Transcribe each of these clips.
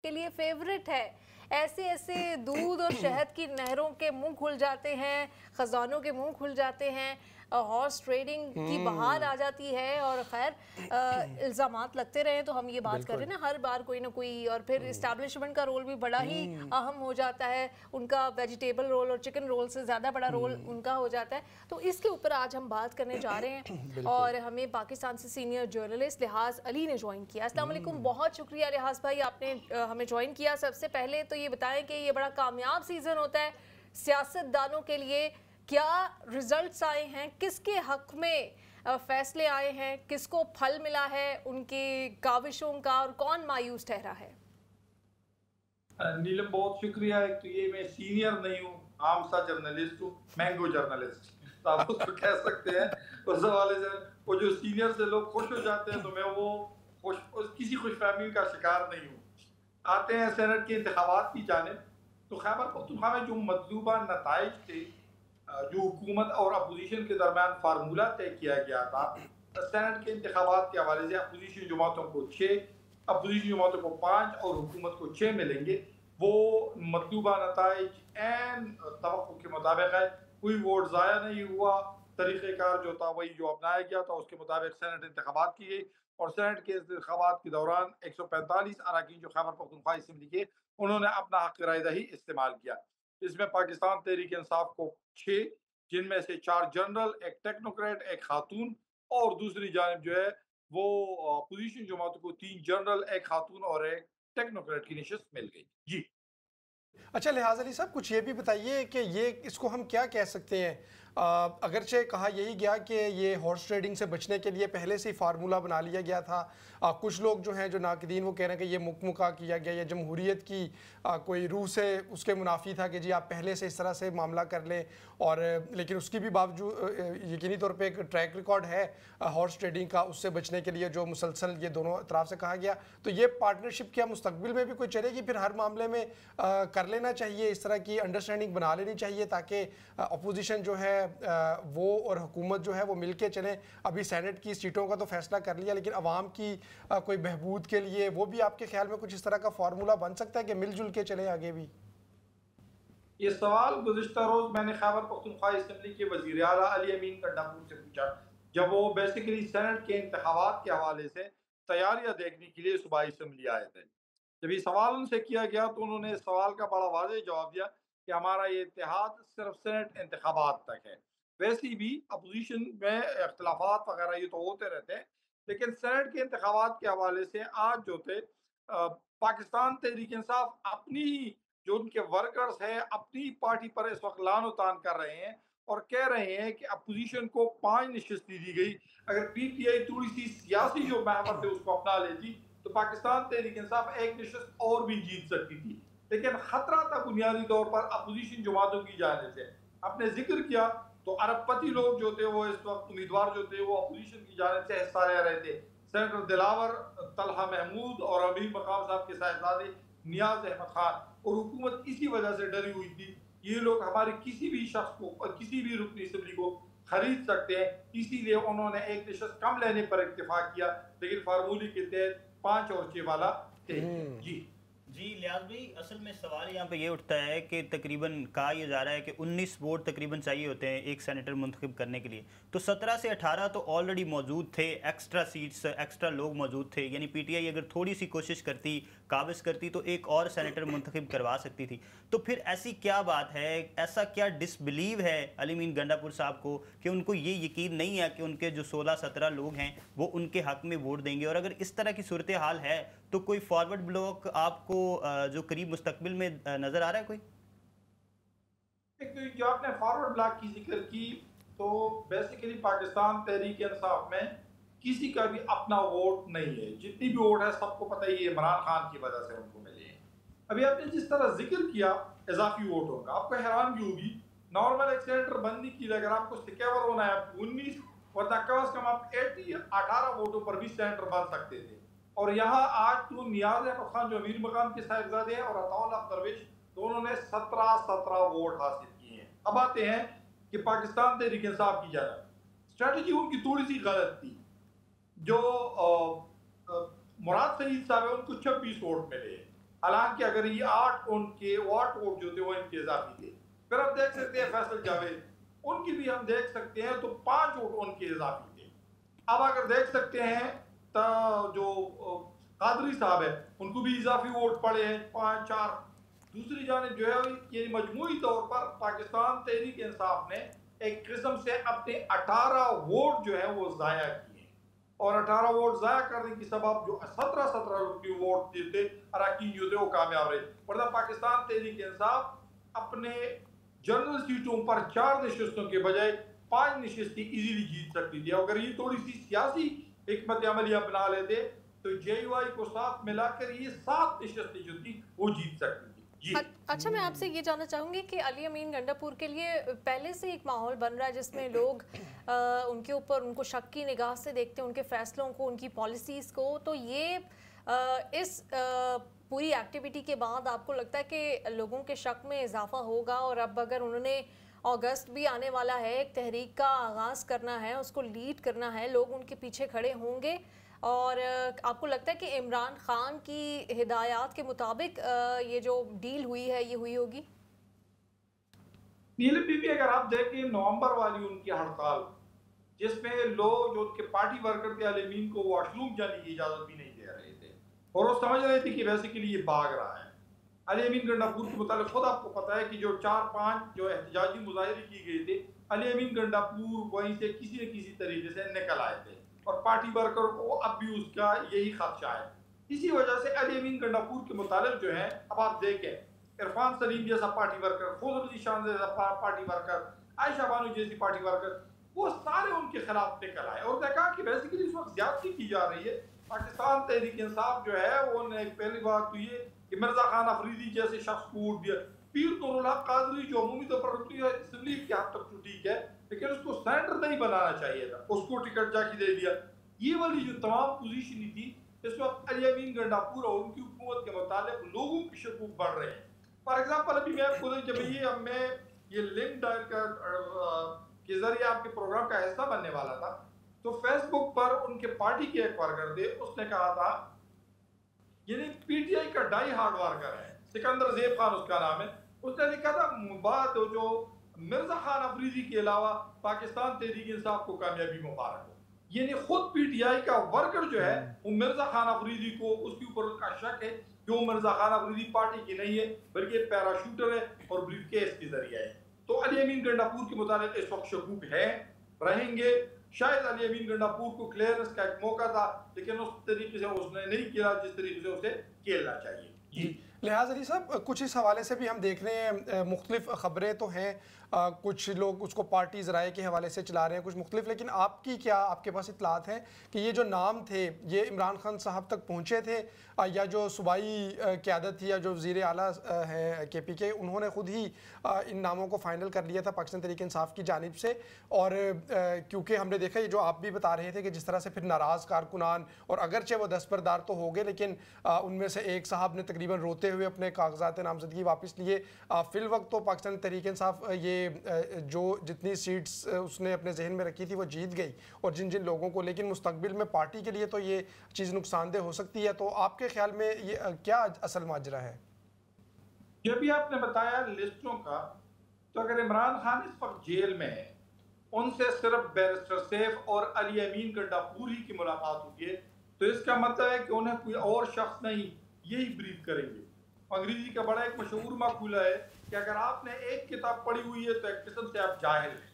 के लिए फेवरेट है। ऐसे ऐसे दूध और शहद की नहरों के मुंह खुल जाते हैं, खजानों के मुंह खुल जाते हैं, हॉर्स ट्रेडिंग की बहार आ जाती है। और खैर इल्ज़ामात लगते रहे तो हम ये बात कर रहे हैं ना, हर बार कोई ना कोई। और फिर इस्टेब्लिशमेंट का रोल भी बड़ा ही अहम हो जाता है, उनका वेजिटेबल रोल और चिकन रोल से ज़्यादा बड़ा रोल उनका हो जाता है। तो इसके ऊपर आज हम बात करने जा रहे हैं और हमें पाकिस्तान से सीनियर जर्नलिस्ट लिहाज अली ने ज्वाइन किया। अस्सलाम वालेकुम, बहुत शुक्रिया लिहाज भाई, आपने हमें ज्वाइन किया। सबसे पहले तो ये बताएं कि ये बड़ा कामयाब सीजन होता है सियासतदानों के लिए, क्या रिजल्ट्स आए हैं, किसके हक में फैसले आए हैं, किसको फल मिला है उनकी काविशों का और कौन मायूस ठहरा है? नीलम, बहुत शुक्रिया। एक तो ये मैं सीनियर नहीं हूँ, आम सा जर्नलिस्ट हूँ, मैंगो जर्नलिस्ट तो आप उसको कह सकते हैं। उस हवाले से वो जो सीनियर से लोग खुश हो जाते हैं तो मैं वो किसी खुशफहमी का शिकार नहीं हूँ। आते हैं सेनेट के इंतखाबात की जानिब। तो खैबर पख्तूनख्वा में जो मतलूबा नताइज थे, जो हुकूमत और अपोजिशन के दरमियान फार्मूला तय किया गया था, सेनेट के इंतखाबात के हवाले से अपोजिशन जमातों को 6, अपोजिशन जमातों को 5 और हुकूमत को 6 मिलेंगे। वो मतलूबा नताइज एन तवक्कुह के मुताबिक है, कोई वोट ज़ाया नहीं हुआ। तरीक़ेकार जो था वही जो अपनाया गया था, उसके मुताबिक सेनेट इंतखाबात की गई। और सेनेट के इंतखाबात के दौरान 145 अराकीन जो खैबर पख्तूनख्वा असेंबली के, उन्होंने अपना हक राय दही इस्तेमाल किया। इसमें पाकिस्तान तहरीक इंसाफ को 6, जिनमें से 4 जनरल, एक टेक्नोक्रेट, एक खातून, और दूसरी जानिब जो है वो अपोजिशन जमातों को 3 जनरल, एक खातून और एक टेक्नोक्रेट की नशिस्त मिल गई। जी। अच्छा, लिहाज अली साहब, कुछ ये भी बताइए कि ये इसको हम क्या कह सकते हैं। अगरचे कहा यही गया कि ये हॉर्स ट्रेडिंग से बचने के लिए पहले से ही फार्मूला बना लिया गया था। कुछ लोग जो हैं, जो नाकदीन, वो कह रहे हैं कि ये मुकमुका किया गया, या जमहूरियत की कोई रूह से उसके मुनाफी था कि जी आप पहले से इस तरह से मामला कर लें। और लेकिन उसकी भी बावजूद यकीनी तौर पे एक ट्रैक रिकॉर्ड है हॉर्स ट्रेडिंग का, उससे बचने के लिए जो मुसलसल ये दोनों तरफ से कहा गया। तो ये पार्टनरशिप क्या मुस्तकबिल में भी कोई चलेगी? फिर हर मामले में कर लेना चाहिए, इस तरह की अंडरस्टैंडिंग बना लेनी चाहिए ताकि अपोजिशन जो है वो और हुकूमत जो है वो मिल के चलें। अभी सेनेट की सीटों का तो फैसला कर लिया, लेकिन अवाम की कोई बहबूद के लिए वो भी आपके ख्याल में कुछ इस तरह का फार्मूला बन सकता है कि मिलजुल के चले आगे भी? ये सवाल गुज़िश्ता रोज़ मैंने खैबर पख्तूनख्वा असेंबली के वज़ीर आला अली अमीन गंडापुर से पूछा, जब वो बेसिकली सेनेट के इंतखाबात के हवाले से तैयारियां देखने के लिए सूबाई असेंबली आए थे। जब ये सवाल उनसे किया गया तो उन्होंने इस सवाल का बड़ा वाज़ेह जवाब दिया कि हमारा ये इत्तेहाद सिर्फ सेनेट इंतखाबात तक है। वैसे भी अपोजिशन में इख्तलाफात वगैरह ये तो होते रहते हैं, लेकिन सेनेट के इंतखाबात के हवाले से आज जो थे पाकिस्तान तहरीक इंसाफ अपनी ही जो उनके वर्कर्स हैं अपनी पार्टी पर इस वक्त लान तान कर रहे हैं और कह रहे हैं कि अपोजिशन को 5 नशिस्तें दी गई। अगर पीटीआई थोड़ी सी सियासी जो महमत है उसको अपना लेती तो पाकिस्तान तहरीक इंसाफ एक नशिस्त और भी जीत सकती थी। लेकिन खतरा था बुनियादी तौर पर अपोजिशन जमातों की जाने से। आपने जिक्र किया तो अरबपति लोग जो थे वो इस वक्त उम्मीदवार जो थे वो अपोजिशन की जाने से हिस्सा ले रहे थे। सेनेटर दिलावर, तलहा महमूद और अमीर मकाम साहब के साहबजादे नियाज अहमद खान, और हुकूमत इसी वजह से डरी हुई थी ये लोग हमारे किसी भी शख्स को और किसी भी रुकनी असम्बली को खरीद सकते हैं, इसीलिए उन्होंने एक नशस्त कम लेने पर इत्तेफाक किया, लेकिन फार्मूले के तहत 5 और 6 वाला तय किया। जी जी लियाज भाई, असल में सवाल यहाँ पे ये उठता है कि तकरीबन कहा यह जा रहा है कि 19 वोट तकरीबन चाहिए होते हैं एक सेनेटर मुंतखब करने के लिए, तो 17 से 18 तो ऑलरेडी मौजूद थे, एक्स्ट्रा सीट्स, एक्स्ट्रा लोग मौजूद थे। यानी पीटीआई अगर थोड़ी सी कोशिश करती, काबिज करती, तो एक और सेनेटर मुंतखब करवा सकती थी। तो फिर ऐसी क्या बात है, ऐसा क्या डिसबिलीव है अली अमीन गंडापुर साहब को कि उनको ये यकीन नहीं है कि उनके जो 16-17 लोग हैं वो उनके हक में वोट देंगे? और अगर इस तरह की सूरत हाल है तो कोई फॉरवर्ड ब्लॉक आपको जो करीब मुस्तकबिल में नजर आ रहा है कोई? एक तो जो आपने फॉरवर्ड ब्लॉक की जिक्र की, तो बेसिकली पाकिस्तान तहरीक इंसाफ में किसी का भी अपना वोट नहीं है। जितनी भी वोट है सबको पता ही है इमरान खान की वजह से उनको मिले हैं। अभी आपने जिस तरह जिक्र किया इजाफी वोटों का, आपको हैरानगी होगी, नॉर्मल एक सेनेटर बनने के लिए अगर आपको सिक्योर होना है 19, वरना कम से कम आप 18 वोटों पर भी सेनेटर बन सकते थे। और यहाँ आज तो नियाज अहमद खान जो अमीर मकाम के साहिबजादे हैं और अताउल्लाह दरवेश, दोनों ने 17 वोट हासिल किए हैं। अब आते हैं कि पाकिस्तान तहरीक इंसाफ की जानब स्ट्रेटजी उनकी थोड़ी सी गलत थी। जो मुराद सईद साहब है उनको 26 वोट मिले, हालांकि अगर ये 8 उनके वाट वोट जो थे वो इनके इजाफी थे। फिर आप देख सकते हैं फैसल जावेद, उनकी भी हम देख सकते हैं तो 5 वोट उनके इजाफी थे। अब अगर देख सकते हैं तो जो कादरी साहब है उनको भी इजाफी वोट पड़े हैं 5-4। दूसरी जानिब जो है ये मजमूई तौर पर पाकिस्तान तहरीक इंसाफ ने एक किस्म से अपने 18 वोट जो है वो जाया किए और 18 वोट जाया करने की सबब जो 17 की वोट थे अरकान जो थे वो कामयाब रहे। वरना पाकिस्तान तहरीक इंसाफ अपने जनरल सीटों पर 4 नशिस्तों के बजाय 5 नशिस्तें इजीली जीत सकती थी। अगर ये थोड़ी सी सियासी हिकमत अमली अपना लेते तो JUI को साथ मिलाकर ये 7 नशिस्तें जो थी वो जीत सकती थी। अच्छा, मैं आपसे ये जानना चाहूँगी कि अली अमीन गंडापुर के लिए पहले से एक माहौल बन रहा है जिसमें लोग उनके ऊपर उनको शक की निगाह से देखते हैं, उनके फैसलों को, उनकी पॉलिसीज़ को। तो ये इस पूरी एक्टिविटी के बाद आपको लगता है कि लोगों के शक में इजाफा होगा और अब अगर उन्होंने अगस्त भी आने वाला है, एक तहरीक का आगाज़ करना है, उसको लीड करना है, लोग उनके पीछे खड़े होंगे और आपको लगता है कि इमरान खान की हिदायत के मुताबिक ये जो डील हुई है ये हुई होगी? नीलम बीबी, अगर आप देखें नवंबर वाली उनकी हड़ताल जिसमें लोग जो उनके पार्टी वर्कर थे अली अमीन को वॉशरूम जाने की इजाजत भी नहीं दे रहे थे और वो समझ रहे थे कि बेसिकली ये भाग रहा है। अली अमीन गंडापुर के मुताबिक खुद आपको पता है कि जो 4-5 जो एहतजाजी मुजाहरे की गए थे, अली अमीन गंडापुर वहीं से किसी न किसी तरीके से निकल आए थे और पार्टी वर्कर को अब भी उसका यही खदशा है। इसी वजह से अली अमीन गंडापुर के मुताबिक जो है, अब आप देखें इरफान सलीम जैसा पार्टी वर्कर, फौज शान जैसा पार्टी वर्कर, आयशा बानो जैसी पार्टी वर्कर, वो सारे उनके खिलाफ निकल आए और देखा कि बेसिकली इस वक्त ज्यादती की जा रही है। पाकिस्तान तहरीक इंसाफ जो है वो पहली बात तो ये कि मिर्जा खान अफरीदी जैसे शख्स को वोट दिया, पीर नूरुल हक कादरी जो अमूमी तौर पर असम्बली के हद तक तो ठीक है लेकिन उसको सेनेटर नहीं बनाना चाहिए था, उसको टिकट जाके दे दिया। ये वाली जो तमाम पोजीशन थी इस वक्त अली अमीन गंडापुर और उनकी हुकूमत के मुताबिक लोगों के शकूक बढ़ रहे हैं। फॉर एग्जाम्पल अभी मैं आपको जब ये लिंक डायल के जरिए आपके प्रोग्राम का हिस्सा बनने वाला था तो फेसबुक पर उनके पार्टी के एक वर्कर थे, उसने कहा था यानी PTI का डाई हार्ड वर्कर है, सिकंदर ज़ेब खान उसका नाम है, उसने लिखा था बात जो मिर्जा खान अफरीदी के अलावा पाकिस्तान तहरीक इंसाफ को कामयाबी मुबारक हो। यानी खुद PTI का वर्कर जो है वो मिर्जा खान अफरीदी को उसके ऊपर उसका शक है कि वो मिर्जा खान अफरीदी पार्टी की नहीं है बल्कि पैराशूटर है और ब्रीफकेस के जरिए है। तो अली अमीन गंडापुर के मुताबिक इस वक्त शकूक है, रहेंगे। शायद अली अमीन गंडापुर को क्लियरेंस का एक मौका था लेकिन उस तरीके से उसने नहीं किया जिस तरीके से उसे खेलना चाहिए। जी लिहाज अली साहब, कुछ इस हवाले से भी हम देख रहे हैं, मुख्तलिफ ख़बरें तो हैं, कुछ लोग उसको पार्टीज़ राय के हवाले से चला रहे हैं कुछ मुख्तलिफ, लेकिन आपकी क्या आपके पास इतलात हैं कि ये जो नाम थे ये इमरान खान साहब तक पहुँचे थे या जो सूबाई क़यादत थी या जो वज़ीर आला है KPK उन्होंने ख़ुद ही इन नामों को फ़ाइनल कर लिया था पाकिस्तान तहरीक इंसाफ की जानिब से? और क्योंकि हमने देखा ये जो आप भी बता रहे थे कि जिस तरह से फिर नाराज़ कारकुनान और अगरचे वो दस्तबरदार तो हो गए लेकिन उनमें से एक साहब ने तकरीबन रोते हुए अपने कागजात नामजदगी वापस लिए। फ़िल वक्त तो पाकिस्तान तहरीक इंसाफ ये जो जितनी सीट्स उसने अपने जहन में रखी थी वो जीत गई और जिन जिन लोगों को, लेकिन मुस्तकबिल में पार्टी के लिए तो ये चीज़ नुकसानदेह हो सकती है। तो आपके ख्याल में ये क्या असल माजरा है? जब भी आपने बताया लिस्टों का, तो अगर इमरान खान इस वक्त जेल में है, उनसे सिर्फ बैरिस्टर सैफ और अली अमीन गंडापुर ही की मुलाकात हुई है तो इसका मतलब है कि उन्हें कोई और शख्स नहीं यही ब्रीफ करेंगे। अंग्रेजी का बड़ा एक मशहूर मकूला है कि अगर आपने एक किताब पढ़ी हुई है तो एक किस्म से आप जाहिल हैं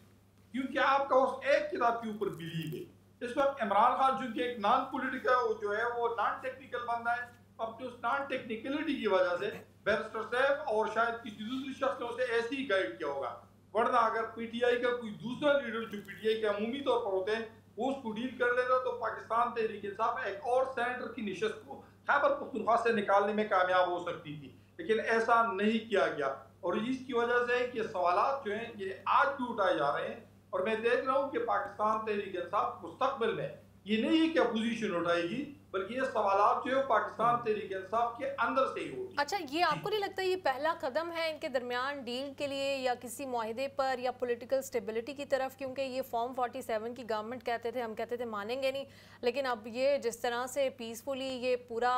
क्योंकि आपका उस एक किताब के ऊपर बिलीव है। इस वक्त इमरान खान चूंकि एक नॉन पॉलिटिकल जो है वो नॉन टेक्निकल बंदा है, अपनी उस नॉन टेक्निकलिटी की वजह से बैरिस्टर सैफ और शायद किसी दूसरी शख्स ने उसे ऐसे ही गाइड किया होगा, वरना अगर PTI का कोई दूसरा लीडर जो PTI के अमूमी तौर पर होते हैं वो उसको डील कर लेता तो पाकिस्तान तहरीक इंसाफ एक और सेनेटर की निशस्त को खैबर पख्तूनख्वा से निकालने में कामयाब हो सकती थी, लेकिन ऐसा नहीं किया गया और इसकी वजह से कि सवालात जो हैं ये आज भी उठाए जा रहे हैं और मैं देख रहा हूँ कि पाकिस्तान तहरीक इंसाफ मुस्तकबिल में ये नहीं है कि अपोजिशन उठाएगी, बल्कि ये सवालात जो है पाकिस्तान तहरीक इंसाफ के अंदर से ही होगी। अच्छा, ये आपको नहीं लगता ये पहला कदम है इनके दरमियान डील के लिए या किसी मुआहदे पर या पॉलिटिकल स्टेबिलिटी की तरफ? क्योंकि ये फॉर्म 47 की गवर्नमेंट कहते थे, हम कहते थे मानेंगे नहीं, लेकिन अब ये जिस तरह से पीसफुली ये पूरा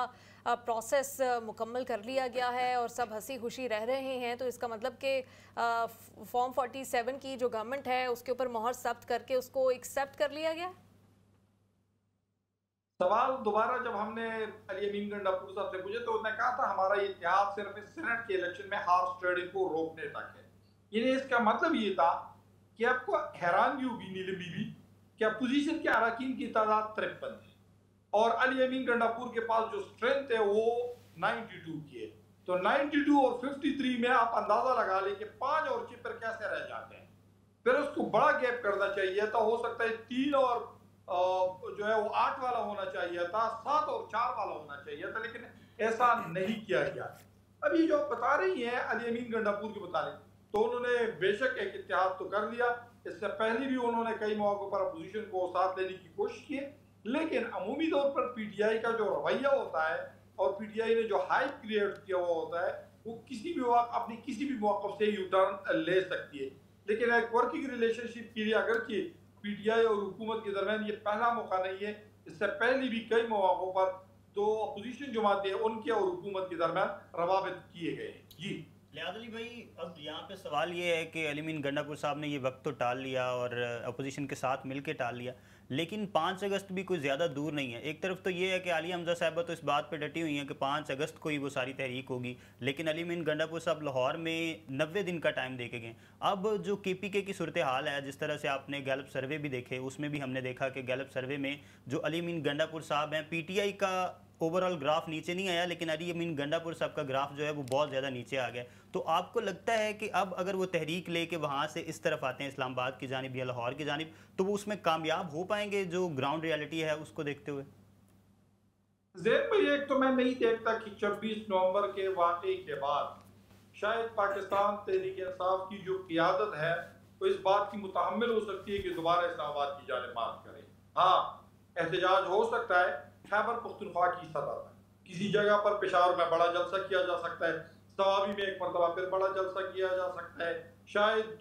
प्रोसेस मुकम्मल कर लिया गया है और सब हंसी खुशी रह रहे हैं, तो इसका मतलब कि फॉर्म 47 की जो गवर्नमेंट है उसके ऊपर मोहर सख्त करके उसको एक्सेप्ट कर लिया गया। सवाल दोबारा जब हमने अली अमीन गंडापुर साहब से पूछे तो उन्होंने कहा था हमारा ये इत्तेहाद सिर्फ सेनेट के इलेक्शन में हॉर्स ट्रेडिंग को रोकने तक है। यानी इसका मतलब ये था कि आपको हैरानगी होगी नीलम बीबी कि अपोजिशन के अरकान की तादाद 53 है और अली अमीन गंडापुर के पास जो स्ट्रेंथ है वो 92 की है। तो 92 और 53 में आप अंदाजा लगा लें कि 5 और चिपर कैसे रह जाते हैं। फिर उसको बड़ा गैप करना चाहिए था, हो सकता है 3 और जो है वो 8 वाला होना चाहिए था, 7 और 4 वाला होना चाहिए था, लेकिन ऐसा नहीं किया गया। अब ये जो बता रही है अली अमीन गंडापुर के मुताबिक, तो उन्होंने बेशक एक इत्तेहाद तो कर लिया, इससे पहले भी उन्होंने कई मौकों पर अपोजिशन को साथ लेने की कोशिश की, लेकिन अमूमी तौर पर पीटीआई का जो रवैया होता है और पीटीआई ने जो हाइप क्रिएट किया हुआ होता है वो किसी भी वक्त अपनी किसी भी मौक़िफ़ से यू टर्न ले सकती है। लेकिन एक वर्किंग रिलेशनशिप के लिए अगर कि पीटीआई और हुकूमत के दरमियान ये पहला मौका नहीं है, इससे पहले भी कई मौक़ों पर जो अपोजिशन जमातें हैं उनके और हुकूमत के दरमियान रवाबित किए गए हैं। जी लियाद अली भाई, अब यहाँ पे सवाल ये है कि अली अमीन गंडापुर साहब ने ये वक्त तो टाल लिया और अपोजिशन के साथ मिलकर टाल लिया, लेकिन 5 अगस्त भी कोई ज़्यादा दूर नहीं है। एक तरफ तो ये है कि आलिया हमजा साहिबा तो इस बात पे डटी हुई हैं कि 5 अगस्त को ही वो सारी तहरीक होगी, लेकिन अली अमीन गंडापुर साहब लाहौर में 90 दिन का टाइम दे के गए। अब जो केपीके की सूरत हाल है, जिस तरह से आपने गैलप सर्वे भी देखे, उसमें भी हमने देखा कि गैलप सर्वे में जो अली अमीन गंडापुर साहब हैं, पीटीआई का ओवरऑल ग्राफ नीचे नहीं आया, लेकिन अली अमीन गंडापुर साहब का ग्राफ जो है वो बहुत ज़्यादा नीचे आ गया। तो आपको लगता है कि अब अगर वो तहरीक लेके वहाँ से इस तरफ आते हैं इस्लामाबाद की जानिब या लाहौर की जानिब, तो वो उसमें कामयाब हो पाएंगे जो ग्राउंड रियलिटी है उसको देखते हुए? ज़ेन भाई, एक तो मैं नहीं देखता कि 26 नवंबर के वाक़े के बाद शायद पाकिस्तान तहरीक इंसाफ की जो क़ियादत है वो इस बात की मुतहम्मिल हो सकती है कि दोबारा इस्लामाबाद की जानिब मार्च करे। हाँ, एहतजाज हो सकता है खैबर पख्तूनख्वा की सतह पर, किसी जगह पर पेशावर में बड़ा जलसा किया जा सकता है, सवाबी में एक मरतबा फिर बड़ा जलसा किया जा सकता है, शायद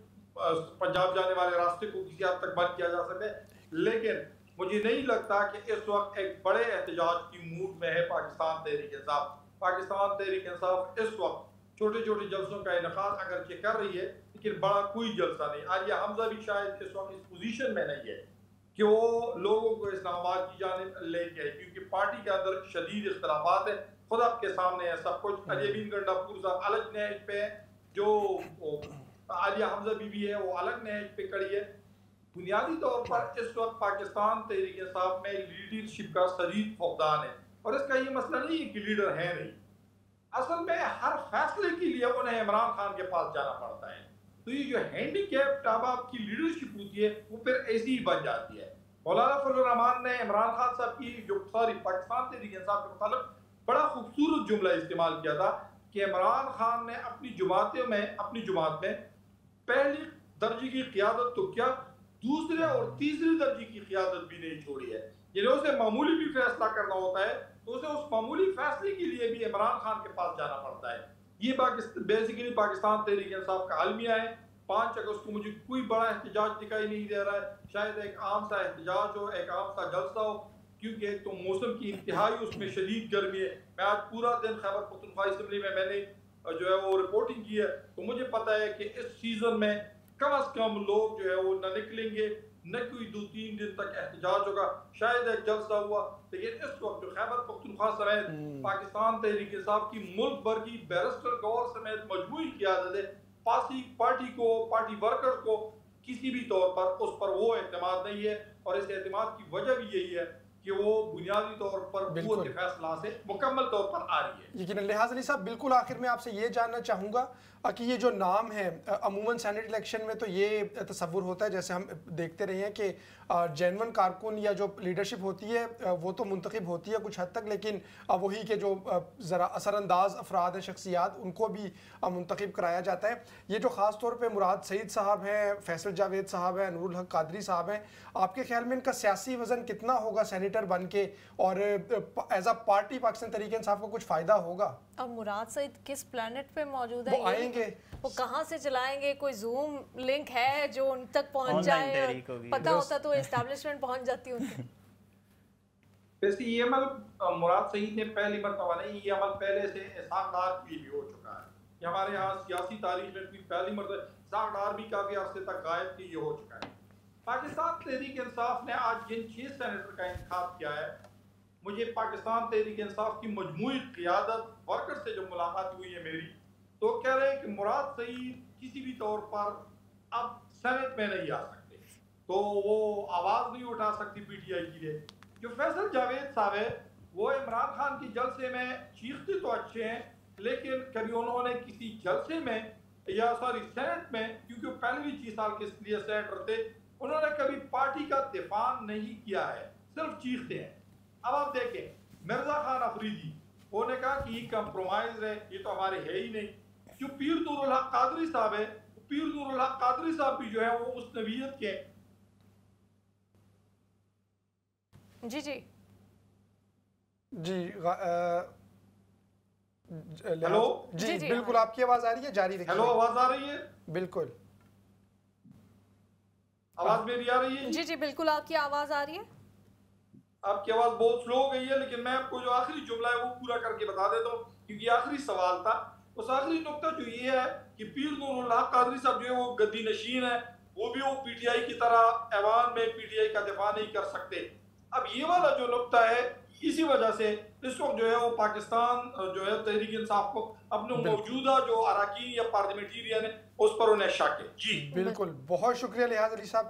पंजाब जाने वाले रास्ते को किसी हद तक बंद किया जा सकता है, लेकिन मुझे नहीं लगता कि इस वक्त एक बड़े एहतजाज की मूड में है पाकिस्तान तहरीक इंसाफ। पाकिस्तान तहरीक इंसाफ इस वक्त छोटे छोटे जलसों का इनेकाद अगर कर रही है, लेकिन बड़ा कोई जलसा नहीं। आलिया हमजा भी शायद इस वक्त इस पोजीशन में नहीं है कि वो लोगों को इस्लामाबाद की जानिब लेके आए, क्योंकि पार्टी के अंदर शदीद इख्तलाफात है, खुद आपके सामने है सब कुछ। अली अमीन गंडापुर साहब अलग नहज पे है, जो आलिया हमजा बीबी है वो अलग नहज पे खड़ी है। बुनियादी तौर पर इस वक्त पाकिस्तान तहरीक इंसाफ में लीडरशिप का शदीद फुकदान है, और इसका ये मसला नहीं है कि लीडर है नहीं, असल में हर फैसले के लिए उन्हें इमरान खान के पास जाना पड़ता है। तो ये जो हैंडीकैप्ड अब आपकी लीडरशिप होती है वो फिर ऐसी ही बन जाती है। मौलाना फजल रहमान ने इमरान खान साहब की जो सारी पाकिस्तान तहरीक इंसाफ के मुतालिक बड़ा खूबसूरत जुमला इस्तेमाल किया था कि इमरान खान ने अपनी जुमात में पहली दर्जे की क़ियादत तो क्या, दूसरे और तीसरी दर्जे की क़ियादत भी नहीं छोड़ी है। यानी उसे मामूली भी फैसला करना होता है तो उसे उस मामूली फैसले के लिए भी इमरान खान के पास जाना पड़ता है। ये बेसिकली पाकिस्तान तहरीक इंसाफ का अलमिया है। 5 अगस्त को मुझे कोई बड़ा एहतजाज दिखाई नहीं दे रहा है, शायद एक आम सा एहतजाज हो, एक आम सा जलसा हो, क्योंकि एक तो मौसम की इंतहाई उसमें शदीद गर्मी है। मैं आज पूरा दिन खैबर पख्तूनख्वा असेंबली में मैंने जो है वो रिपोर्टिंग की है, तो मुझे पता है कि इस सीजन में कम अज कम लोग जो है वो न निकलेंगे, न कोई 2-3 दिन तक एहतजाज होगा, शायद एक जलसा हुआ। लेकिन इस वक्त जो खैबर पख्तूनख्वा समेत पाकिस्तान तहरीक इंसाफ की मुल्क भर की बैरिस्टर गौर समेत मजमूई क़ियादत है, पार्टी को, पार्टी वर्कर्स को किसी भी तौर पर उस पर वो एतमाद नहीं है। और इस एतमाद की वजह भी यही है कि वो बुनियादी तौर पर कुव्वत फैसला से मुकम्मल तौर पर आ रही है। यकीनन। लिहाज अली साहब, बिल्कुल आखिर में आपसे ये जानना चाहूँगा कि ये जो नाम है, अमूमन सेनेट इलेक्शन में तो ये तसव्वुर होता है, जैसे हम देखते रहे हैं कि जेन्युइन कारकुन या जो लीडरशिप होती है वो तो मुंतखब होती है कुछ हद तक, लेकिन वही के जो ज़रा असरअंदाज अफराद हैं, शख्सियात, उनको भी मुंतखब कराया जाता है। ये जो ख़ास तौर पर मुराद सईद साहब हैं, फैसल जावेद साहब हैं, नूरुल हक कादरी साहब हैं, आपके ख्याल में इनका सियासी वज़न कितना होगा सेनेटर बन के, और as a party Pakistan Tehreek Insaf को कुछ फ़ायदा होगा? अब मुराद सईद किस प्लेनेट पे मौजूद है, वो आएंगे, वो कहाँ से चलाएंगे? कोई जूम लिंक है जो उन तक पहुँच जाए? पता होता तो एस्टैब्लिशमेंट पहुँच जाती उनकी। वैसे ये अमल मुराद सईद ने पहली मरतबा नहीं, ये अमल पहले से इसहाक डार की भी हो चुका है। ये हमारे यहाँ सियासी तारीख में भी पहली मरतबा, इसहाक डार भी काफ़ी अर्से तक गायब थी, ये हो चुका है। पाकिस्तान तहरीक इंसाफ ने आज जिन 6 सेनेटर का इंतखाब किया है, मुझे पाकिस्तान तहरीक इंसाफ की मजमूई क़ियादत वर्कर से जो मुलाकात हुई है मेरी, तो कह रहे हैं कि मुराद सईद किसी भी तौर पर अब सेनेट में नहीं आ सकते, तो वो आवाज़ नहीं उठा सकती पीटीआई के लिए। जो फैसल जावेद साहब है, वो इमरान खान की जलसे में चीखते तो अच्छे हैं, लेकिन कभी उन्होंने किसी जलसे में या सेनेट में, क्योंकि वो पहले भी 6 साल के लिए सेनेटर थे, उन्होंने कभी पार्टी का दिफा नहीं किया है, सिर्फ चीखते हैं। अब आप देखें मिर्जा खान अफरीदी, उन्होंने कहा कि ये कंप्रोमाइज है, ये तो हमारे है ही नहीं। जो पीर नूरुल हक कादरी साहब है, पीर नूरुल हक कादरी साहब भी जो है वो उस नवीयत के। जी जी जी हेलो जी बिल्कुल, आपकी आवाज आ रही है, जारी रखिए। हेलो, आवाज आ रही है? बिल्कुल, आवाज मेरी आ रही है? जी जी बिल्कुल, आपकी आवाज आ रही है। आपकी आवाज बहुत स्लो हो गई है, लेकिन मैं आपको जो आखिरी जुमला है वो पूरा करके बता देता हूँ, क्योंकि आखिरी सवाल था। उस आखिरी नुक्ता जो ये है कि पीर नूरुल हक कादरी साहब जो है वो गद्दी नशीन है, वो भी वो पीटीआई की तरह ऐवान में पीटीआई का दिफा नहीं कर सकते। अब ये वाला जो नुक्ता है, इसी वजह से इस वक्त जो है वो पाकिस्तान जो है तहरीक इंसाफ को अपने मौजूदा जो अराकीन या पार्लियामेंटेरियन है उस पर उन्हें शक है। जी बिल्कुल, बहुत शुक्रिया लिहाज अली साहब।